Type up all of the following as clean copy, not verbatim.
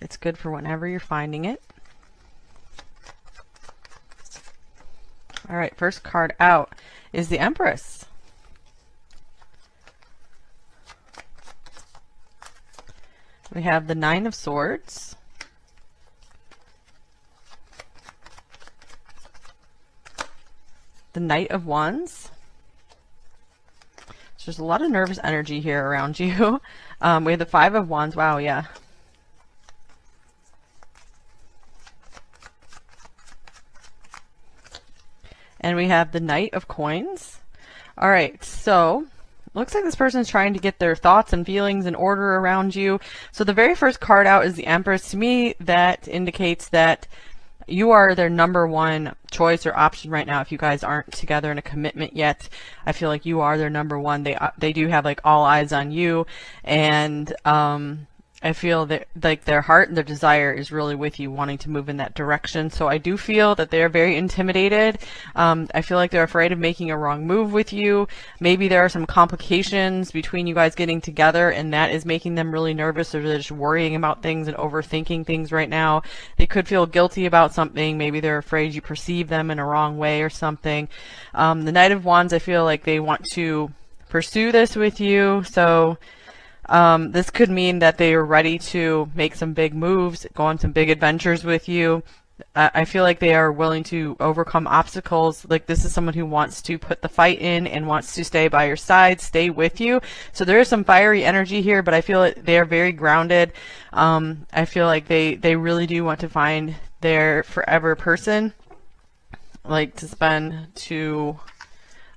It's good for whenever you're finding it. All right, first card out is the Empress. We have the Nine of Swords. The Knight of Wands. So there's a lot of nervous energy here around you. We have the Five of Wands. Wow, yeah. And we have the Knight of Coins. All right, so looks like this person is trying to get their thoughts and feelings in order around you. So the very first card out is the Empress. To me, that indicates that you are their number one choice or option right now. If you guys aren't together in a commitment yet, I feel like you are their number one. They do have like all eyes on you, and I feel that like their heart and their desire is really with you, wanting to move in that direction. So I do feel that they're very intimidated. I feel like they're afraid of making a wrong move with you. Maybe there are some complications between you guys getting together, and that is making them really nervous, or they're just worrying about things and overthinking things right now. They could feel guilty about something. Maybe they're afraid you perceive them in a wrong way or something. The Knight of Wands, I feel like they want to pursue this with you. So this could mean that they are ready to make some big moves, go on some big adventures with you. I feel like they are willing to overcome obstacles. Like this is someone who wants to put the fight in and wants to stay by your side, stay with you. So there is some fiery energy here, but I feel like they are very grounded. I feel like they really do want to find their forever person, like to spend to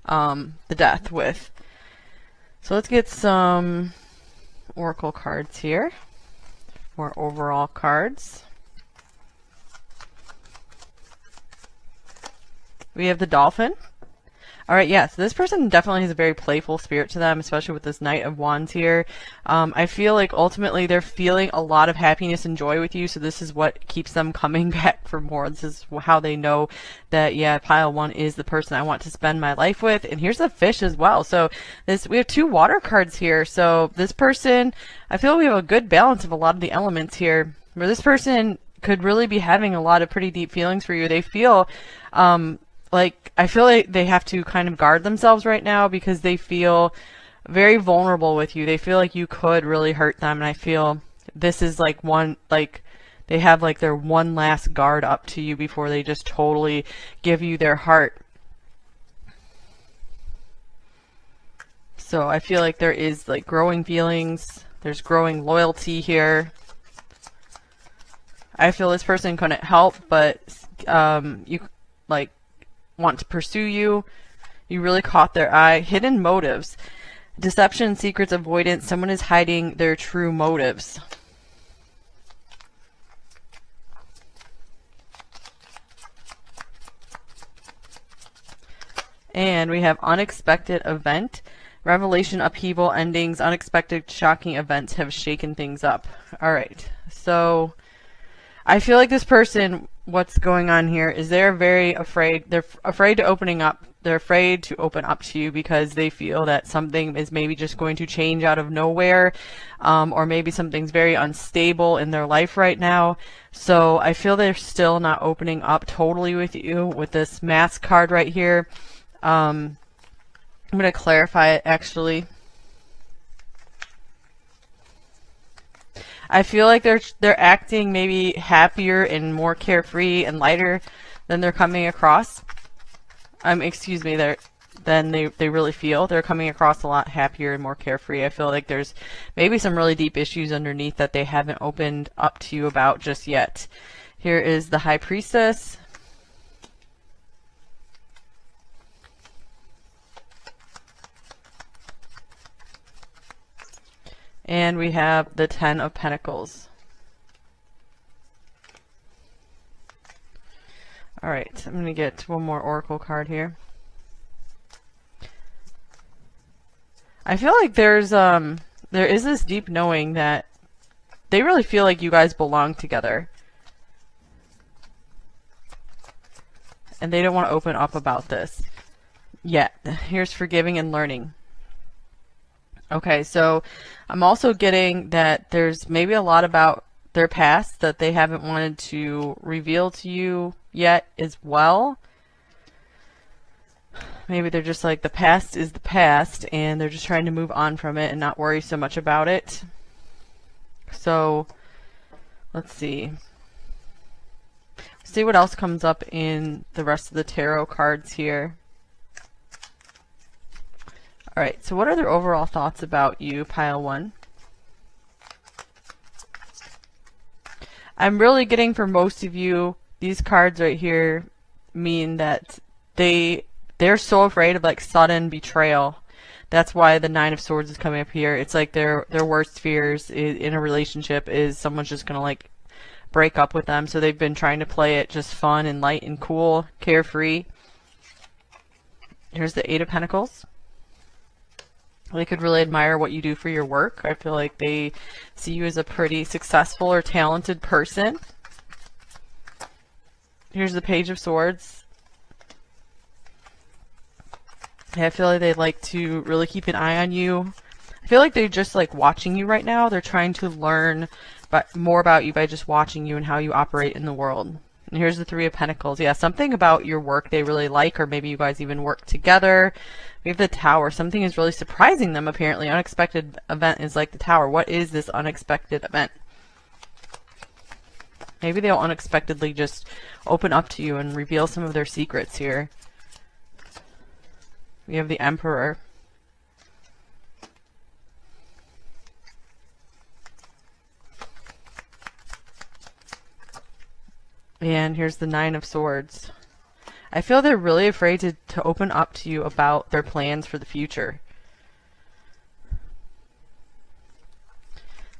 the death with. So let's get some Oracle cards here, or overall cards. We have the Dolphin. All right, yeah, so this person definitely has a very playful spirit to them, especially with this Knight of Wands here. I feel like ultimately they're feeling a lot of happiness and joy with you, so this is what keeps them coming back for more. This is how they know that, yeah, pile one is the person I want to spend my life with. And here's the Fish as well. So we have two water cards here. So this person, I feel we have a good balance of a lot of the elements here, where this person could really be having a lot of pretty deep feelings for you. They feel like, I feel like they have to kind of guard themselves right now because they feel very vulnerable with you. They feel like you could really hurt them, and I feel this is like they have like their one last guard up to you before they just totally give you their heart. So I feel like there is like growing feelings, there's growing loyalty here. I feel this person couldn't help but you like want to pursue you. You really caught their eye. Hidden motives. Deception, secrets, avoidance. Someone is hiding their true motives. And we have unexpected event. Revelation, upheaval, endings, unexpected, shocking events have shaken things up. All right. So I feel like this person, what's going on here is they're very afraid. They're afraid to opening up. They're afraid to open up to you because they feel that something is maybe just going to change out of nowhere, or maybe something's very unstable in their life right now. So I feel they're still not opening up totally with you with this Mask card right here. I'm going to clarify it actually. I feel like they're acting maybe happier and more carefree and lighter than they're coming across. Excuse me, than they really feel. They're coming across a lot happier and more carefree. I feel like there's maybe some really deep issues underneath that they haven't opened up to you about just yet. Here is the High Priestess. And we have the Ten of Pentacles. All right, I'm going to get one more Oracle card here. I feel like there is this deep knowing that they really feel like you guys belong together. And they don't want to open up about this yet. Here's forgiving and learning. Okay, so I'm also getting that there's maybe a lot about their past that they haven't wanted to reveal to you yet as well. Maybe they're just like, the past is the past, and they're just trying to move on from it and not worry so much about it. So let's see. See what else comes up in the rest of the tarot cards here. Alright, so what are their overall thoughts about you, pile 1? I'm really getting, for most of you, these cards right here mean that they're so afraid of like sudden betrayal. That's why the 9 of Swords is coming up here. It's like their worst fears in a relationship is someone's just gonna like break up with them. So they've been trying to play it just fun and light and cool, carefree. Here's the 8 of Pentacles. They could really admire what you do for your work. I feel like they see you as a pretty successful or talented person. Here's the Page of Swords. I feel like they'd like to really keep an eye on you. I feel like they're just like watching you right now. They're trying to learn more about you by just watching you and how you operate in the world. And here's the 3 of Pentacles. Yeah, something about your work they really like, or maybe you guys even work together. We have the Tower. Something is really surprising them, apparently. Unexpected event is like the Tower. What is this unexpected event? Maybe they'll unexpectedly just open up to you and reveal some of their secrets here. We have the Emperor. And here's the 9 of Swords. I feel they're really afraid to open up to you about their plans for the future.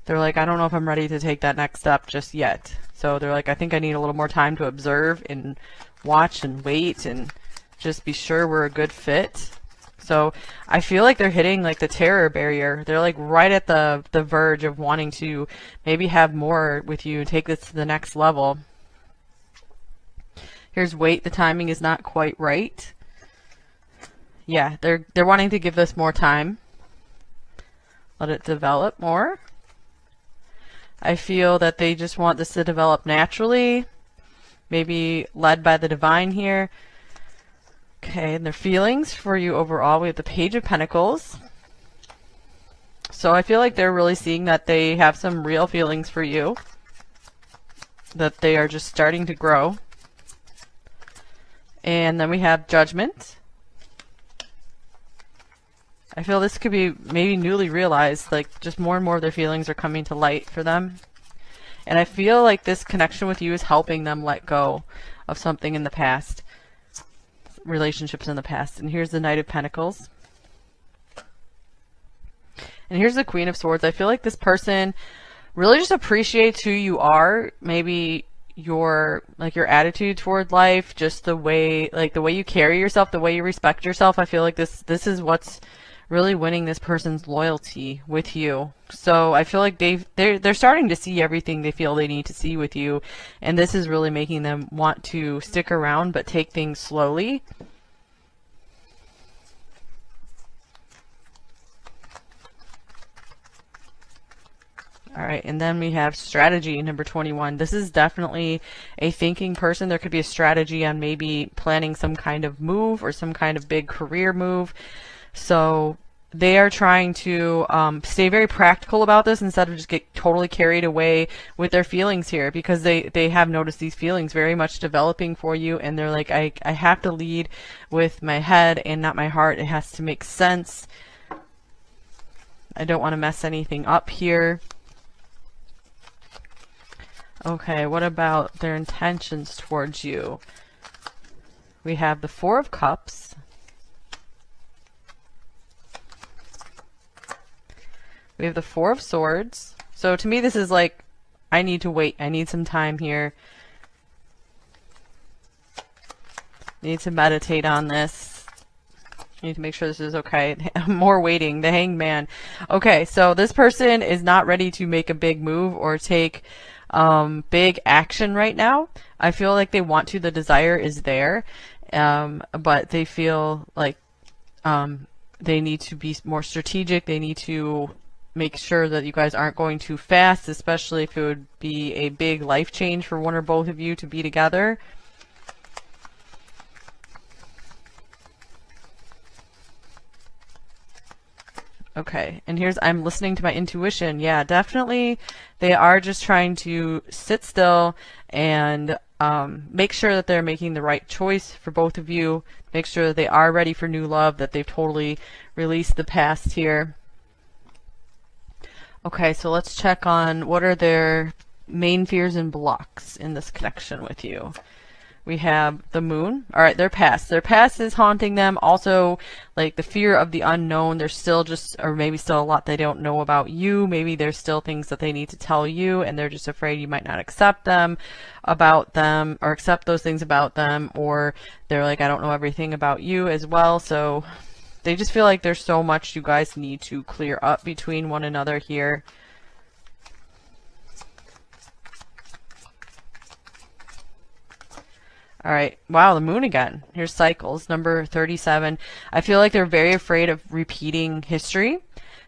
They're like, I don't know if I'm ready to take that next step just yet. So they're like, I think I need a little more time to observe and watch and wait and just be sure we're a good fit. So I feel like they're hitting like the terror barrier. They're like right at the verge of wanting to maybe have more with you and take this to the next level. Here's wait. The timing is not quite right. Yeah, they're wanting to give this more time. Let it develop more. I feel that they just want this to develop naturally. Maybe led by the divine here. Okay, and their feelings for you overall. We have the Page of Pentacles. So I feel like they're really seeing that they have some real feelings for you. That they are just starting to grow. And then we have Judgment. I feel this could be maybe newly realized, like just more and more of their feelings are coming to light for them. And I feel like this connection with you is helping them let go of something in the past, relationships in the past. And here's the Knight of Pentacles. And here's the Queen of Swords. I feel like this person really just appreciates who you are, maybe your attitude toward life, just the way you carry yourself, the way you respect yourself. I feel like this is what's really winning this person's loyalty with you. So I feel like they're starting to see everything they feel they need to see with you, and this is really making them want to stick around but take things slowly. All right, and then we have strategy, number 21. This is definitely a thinking person. There could be a strategy on maybe planning some kind of move or some kind of big career move. So they are trying to stay very practical about this instead of just get totally carried away with their feelings here, because they have noticed these feelings very much developing for you, and they're like, I have to lead with my head and not my heart. It has to make sense. I don't want to mess anything up here. Okay, what about their intentions towards you? We have the Four of Cups. We have the Four of Swords. So to me, this is like, I need to wait. I need some time here. Need to meditate on this. Need to make sure this is okay. More waiting. The Hanged Man. Okay, so this person is not ready to make a big move or take big action right now. I feel like they want to. The desire is there, but they feel like they need to be more strategic. They need to make sure that you guys aren't going too fast, especially if it would be a big life change for one or both of you to be together. Okay, and here's I'm listening to my intuition. Yeah, definitely they are just trying to sit still and make sure that they're making the right choice for both of you. Make sure that they are ready for new love, that they've totally released the past here. Okay, so let's check on what are their main fears and blocks in this connection with you. We have the moon. All right, their past. Their past is haunting them. Also, like the fear of the unknown. There's still just, or maybe still a lot they don't know about you. Maybe there's still things that they need to tell you, and they're just afraid you might not accept them, about them, or accept those things about them, or they're like, I don't know everything about you as well. So they just feel like there's so much you guys need to clear up between one another here. All right. Wow, the moon again. Here's cycles, number 37. I feel like they're very afraid of repeating history.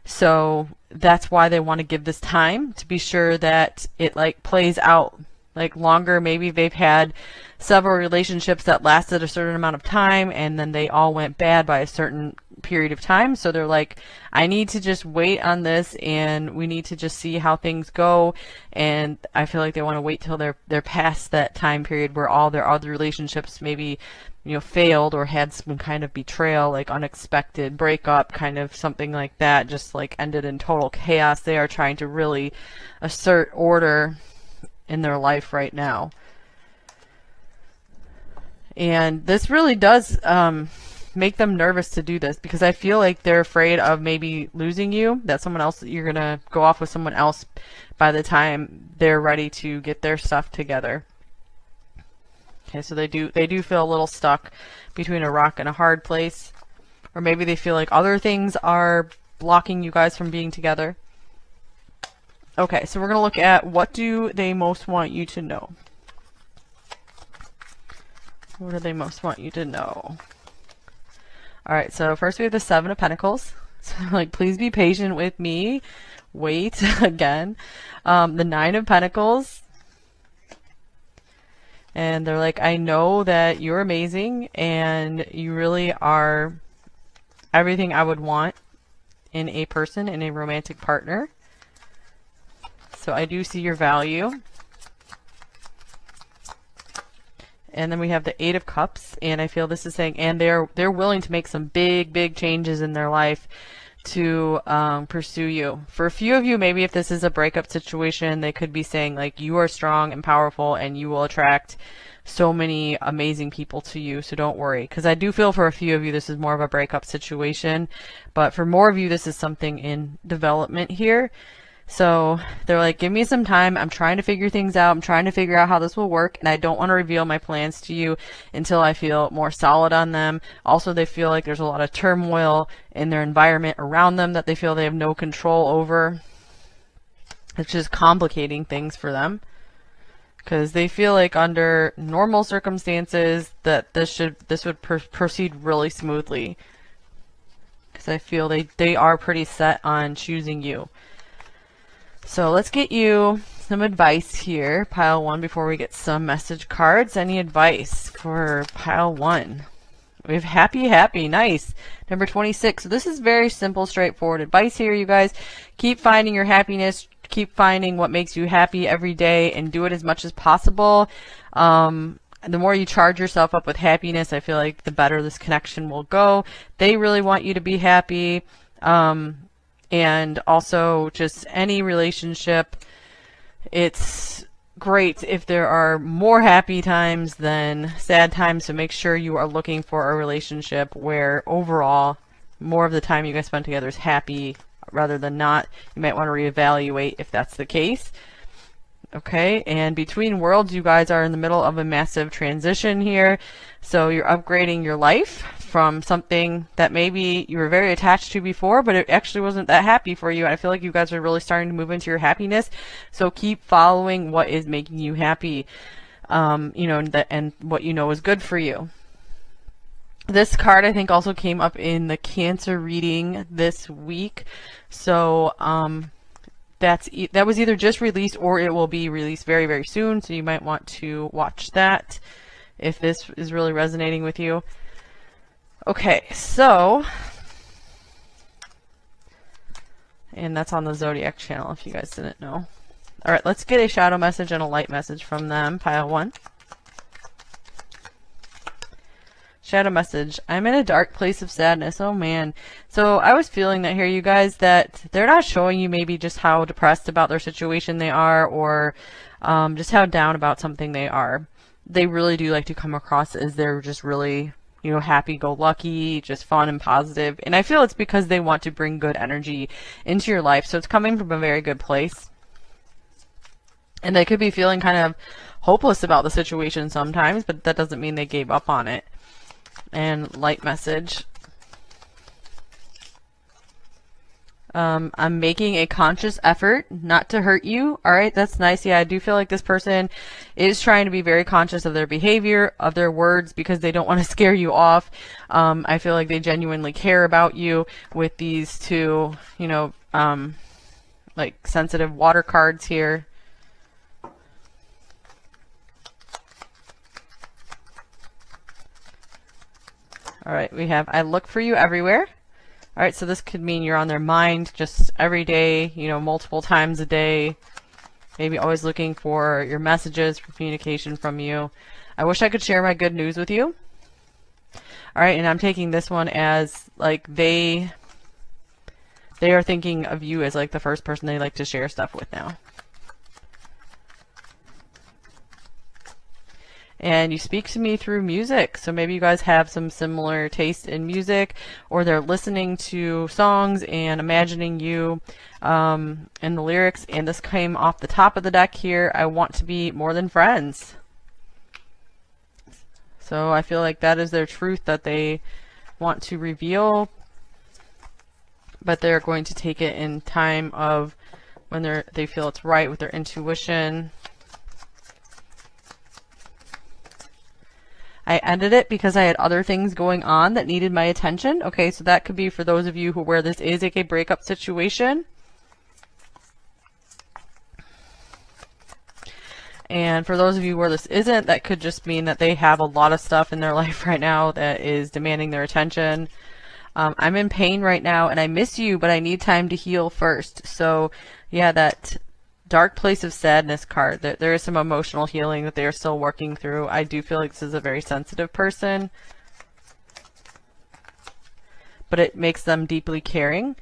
So that's why they want to give this time to be sure that it like plays out like longer. Maybe they've had several relationships that lasted a certain amount of time and then they all went bad by a certain period of time. So they're like, I need to just wait on this and we need to just see how things go. And I feel like they want to wait till they're past that time period where all their other relationships maybe, you know, failed or had some kind of betrayal, like unexpected breakup, kind of something like that, just like ended in total chaos. They are trying to really assert order in their life right now. And this really does make them nervous to do this because I feel like they're afraid of maybe losing you, that someone else, you're going to go off with someone else by the time they're ready to get their stuff together. Okay, so they do feel a little stuck between a rock and a hard place. Or maybe they feel like other things are blocking you guys from being together. Okay, so we're going to look at what do they most want you to know. What do they most want you to know? All right, so first we have the Seven of Pentacles. So like, please be patient with me. Wait, again. The Nine of Pentacles. And they're like, I know that you're amazing and you really are everything I would want in a person, in a romantic partner. So I do see your value. And then we have the Eight of Cups, and I feel this is saying, and they're willing to make some big changes in their life to pursue you. For a few of you, maybe if this is a breakup situation, they could be saying like, you are strong and powerful and you will attract so many amazing people to you, so don't worry. Because I do feel for a few of you this is more of a breakup situation, but for more of you this is something in development here. So they're like, give me some time. I'm trying to figure things out. I'm trying to figure out how this will work. And I don't want to reveal my plans to you until I feel more solid on them. Also, they feel like there's a lot of turmoil in their environment around them that they feel they have no control over. It's just complicating things for them. Because they feel like under normal circumstances that this would proceed really smoothly. Because I feel they are pretty set on choosing you. So let's get you some advice here, pile one, before we get some message cards. Any advice for pile one? We have happy, nice. Number 26. So this is very simple, straightforward advice here, you guys. Keep finding your happiness. Keep finding what makes you happy every day and do it as much as possible. The more you charge yourself up with happiness, I feel like the better this connection will go. They really want you to be happy. And also just any relationship, it's great if there are more happy times than sad times, so make sure you are looking for a relationship where overall more of the time you guys spend together is happy rather than not. You might want to reevaluate if that's the case. Okay, and between worlds, you guys are in the middle of a massive transition here. So you're upgrading your life from something that maybe you were very attached to before, but it actually wasn't that happy for you. I feel like you guys are really starting to move into your happiness. So keep following what is making you happy, you know, and what you know is good for you. This card I think also came up in the Cancer reading this week. So that was either just released or it will be released very, very soon. So you might want to watch that if this is really resonating with you. Okay, so, and that's on the Zodiac channel if you guys didn't know. All right, let's get a shadow message and a light message from them. Pile 1. Shadow message. I'm in a dark place of sadness. Oh man. So I was feeling that here, you guys, that they're not showing you maybe just how depressed about their situation they are, or just how down about something they are. They really do like to come across as they're just really, you know, happy-go-lucky, just fun and positive. And I feel it's because they want to bring good energy into your life. So it's coming from a very good place. And they could be feeling kind of hopeless about the situation sometimes, but that doesn't mean they gave up on it. And light message. I'm making a conscious effort not to hurt you. All right, that's nice. Yeah, I do feel like this person is trying to be very conscious of their behavior, of their words, because they don't want to scare you off. I feel like they genuinely care about you with these two, you know, like sensitive water cards here. All right, we have I look for you everywhere. All right, so this could mean you're on their mind just every day, you know, multiple times a day. Maybe always looking for your messages, for communication from you. I wish I could share my good news with you. All right, and I'm taking this one as like they are thinking of you as like the first person they like to share stuff with now. And you speak to me through music. So maybe you guys have some similar taste in music, or they're listening to songs and imagining you in the lyrics. And this came off the top of the deck here. I want to be more than friends. So I feel like that is their truth that they want to reveal, but they're going to take it in time of when they feel it's right with their intuition. I ended it because I had other things going on that needed my attention. Okay, so that could be for those of you where this is like a breakup situation. And for those of you where this isn't, that could just mean that they have a lot of stuff in their life right now that is demanding their attention. I'm in pain right now and I miss you, but I need time to heal first. So yeah, that dark place of sadness card, there is some emotional healing that they are still working through. I do feel like this is a very sensitive person, but it makes them deeply caring.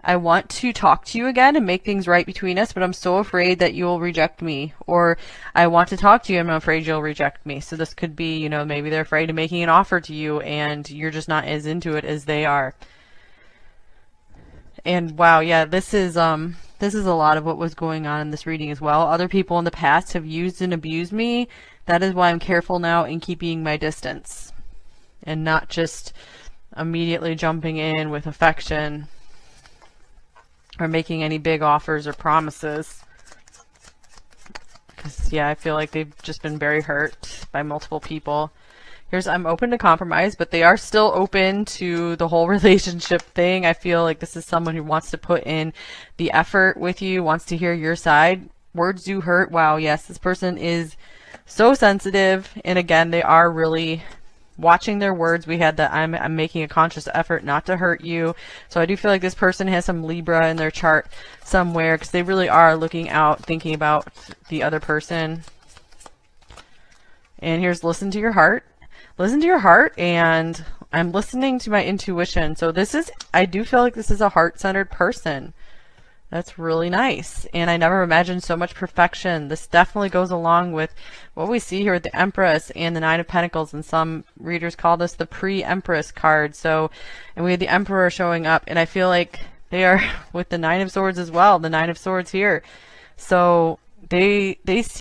I want to talk to you again and make things right between us, but I'm so afraid that you will reject me. Or I want to talk to you and I'm afraid you'll reject me. So this could be, you know, maybe they're afraid of making an offer to you and you're just not as into it as they are. And wow, yeah, this is a lot of what was going on in this reading as well. Other people in the past have used and abused me. That is why I'm careful now in keeping my distance and not just immediately jumping in with affection or making any big offers or promises. Because, yeah, I feel like they've just been very hurt by multiple people. Here's, I'm open to compromise, but they are still open to the whole relationship thing. I feel like this is someone who wants to put in the effort with you, wants to hear your side. Words do hurt. Wow, yes, this person is so sensitive. And again, they are really watching their words. We had that I'm making a conscious effort not to hurt you. So I do feel like this person has some Libra in their chart somewhere because they really are looking out, thinking about the other person. And here's listen to your heart. Listen to your heart, and I'm listening to my intuition. So this is, I do feel like this is a heart-centered person. That's really nice. And I never imagined so much perfection. This definitely goes along with what we see here with the Empress and the Nine of Pentacles. And some readers call this the pre-Empress card. So, and we had the Emperor showing up. And I feel like they are with the Nine of Swords as well. The Nine of Swords here. So they see